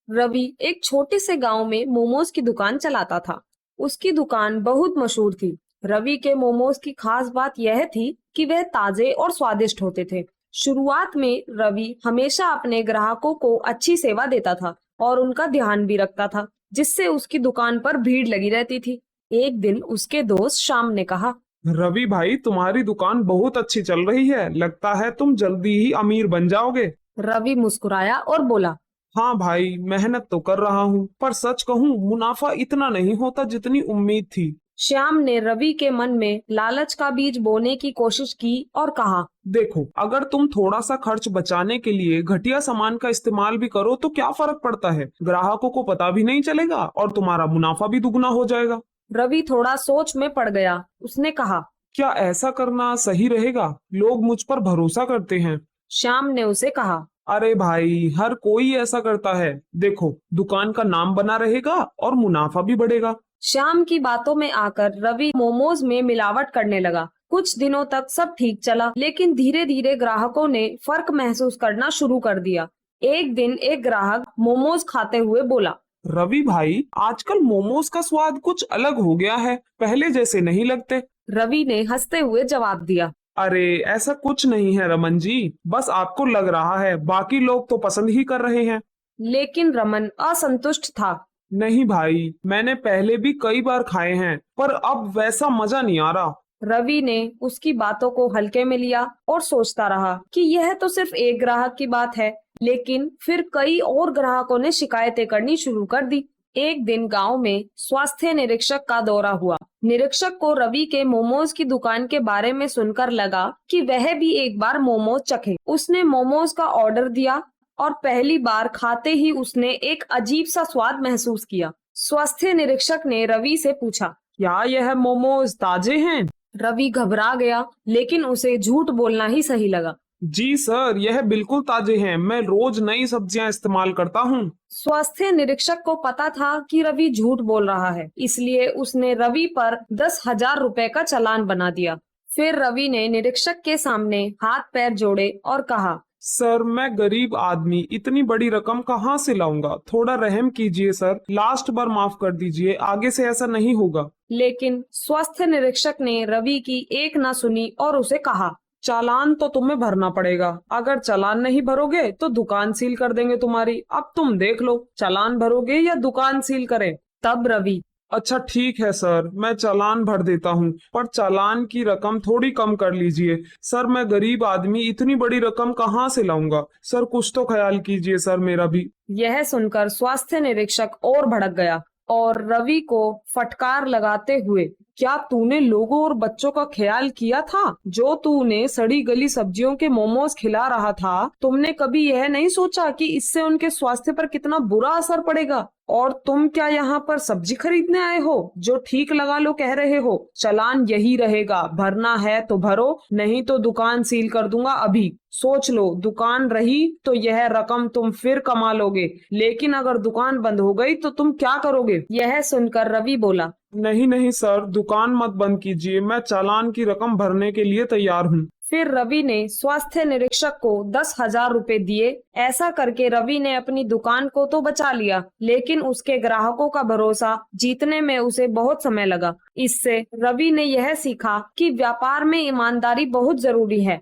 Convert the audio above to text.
रवि एक छोटे से गांव में मोमोज की दुकान चलाता था। उसकी दुकान बहुत मशहूर थी। रवि के मोमोज की खास बात यह थी कि वह ताजे और स्वादिष्ट होते थे। शुरुआत में रवि हमेशा अपने ग्राहकों को अच्छी सेवा देता था और उनका ध्यान भी रखता था, जिससे उसकी दुकान पर भीड़ लगी रहती थी। एक दिन उसके दोस्त शाम ने कहा। रवि भाई, तुम्हारी दुकान बहुत अच्छी चल रही है। लगता है तुम जल्दी ही अमीर बन जाओगे। रवि मुस्कुराया और बोला। हाँ भाई, मेहनत तो कर रहा हूँ, पर सच कहूँ मुनाफा इतना नहीं होता जितनी उम्मीद थी। श्याम ने रवि के मन में लालच का बीज बोने की कोशिश की और कहा। देखो, अगर तुम थोड़ा सा खर्च बचाने के लिए घटिया सामान का इस्तेमाल भी करो तो क्या फर्क पड़ता है। ग्राहकों को पता भी नहीं चलेगा और तुम्हारा मुनाफा भी दुगना हो जाएगा। रवि थोड़ा सोच में पड़ गया। उसने कहा। क्या ऐसा करना सही रहेगा? लोग मुझ पर भरोसा करते हैं। श्याम ने उसे कहा। अरे भाई, हर कोई ऐसा करता है। देखो, दुकान का नाम बना रहेगा और मुनाफा भी बढ़ेगा। श्याम की बातों में आकर रवि मोमोज में मिलावट करने लगा। कुछ दिनों तक सब ठीक चला, लेकिन धीरे धीरे ग्राहकों ने फर्क महसूस करना शुरू कर दिया। एक दिन एक ग्राहक मोमोज खाते हुए बोला। रवि भाई, आजकल मोमोज का स्वाद कुछ अलग हो गया है, पहले जैसे नहीं लगते। रवि ने हंसते हुए जवाब दिया। अरे, ऐसा कुछ नहीं है रमन जी, बस आपको लग रहा है, बाकी लोग तो पसंद ही कर रहे हैं। लेकिन रमन असंतुष्ट था। नहीं भाई, मैंने पहले भी कई बार खाए हैं, पर अब वैसा मजा नहीं आ रहा। रवि ने उसकी बातों को हल्के में लिया और सोचता रहा कि यह तो सिर्फ एक ग्राहक की बात है। लेकिन फिर कई और ग्राहकों ने शिकायतें करनी शुरू कर दी। एक दिन गांव में स्वास्थ्य निरीक्षक का दौरा हुआ। निरीक्षक को रवि के मोमोज की दुकान के बारे में सुनकर लगा कि वह भी एक बार मोमोज चखे। उसने मोमोज का ऑर्डर दिया और पहली बार खाते ही उसने एक अजीब सा स्वाद महसूस किया। स्वास्थ्य निरीक्षक ने रवि से पूछा। क्या यह मोमोज ताजे हैं? रवि घबरा गया, लेकिन उसे झूठ बोलना ही सही लगा। जी सर, यह बिल्कुल ताजे हैं। मैं रोज नई सब्जियां इस्तेमाल करता हूँ। स्वास्थ्य निरीक्षक को पता था कि रवि झूठ बोल रहा है, इसलिए उसने रवि पर 10,000 रुपए का चालान बना दिया। फिर रवि ने निरीक्षक के सामने हाथ पैर जोड़े और कहा। सर, मैं गरीब आदमी, इतनी बड़ी रकम कहाँ से लाऊंगा? थोड़ा रहम कीजिए सर, लास्ट बार माफ कर दीजिए, आगे से ऐसा नहीं होगा। लेकिन स्वास्थ्य निरीक्षक ने रवि की एक न सुनी और उसे कहा। चालान तो तुम्हें भरना पड़ेगा। अगर चालान नहीं भरोगे तो दुकान सील कर देंगे तुम्हारी। अब तुम देख लो, चालान भरोगे या दुकान सील करें। तब रवि। अच्छा ठीक है सर, मैं चालान भर देता हूँ, पर चालान की रकम थोड़ी कम कर लीजिए। सर, मैं गरीब आदमी, इतनी बड़ी रकम कहाँ से लाऊंगा? सर, कुछ तो ख्याल कीजिए सर, मेरा भी। यह सुनकर स्वास्थ्य निरीक्षक और भड़क गया और रवि को फटकार लगाते हुए। क्या तूने लोगों और बच्चों का ख्याल किया था? जो तूने सड़ी गली सब्जियों के मोमोज खिला रहा था, तुमने कभी यह नहीं सोचा कि इससे उनके स्वास्थ्य पर कितना बुरा असर पड़ेगा? और तुम क्या यहाँ पर सब्जी खरीदने आए हो? जो ठीक लगा लो कह रहे हो। चालान यही रहेगा, भरना है तो भरो, नहीं तो दुकान सील कर दूंगा अभी। सोच लो, दुकान रही तो यह रकम तुम फिर कमा लोगे, लेकिन अगर दुकान बंद हो गई तो तुम क्या करोगे? यह सुनकर रवि बोला। नहीं नहीं सर, दुकान मत बंद कीजिए, मैं चालान की रकम भरने के लिए तैयार हूँ। फिर रवि ने स्वास्थ्य निरीक्षक को 10,000 रुपए दिए। ऐसा करके रवि ने अपनी दुकान को तो बचा लिया, लेकिन उसके ग्राहकों का भरोसा जीतने में उसे बहुत समय लगा। इससे रवि ने यह सीखा कि व्यापार में ईमानदारी बहुत जरूरी है।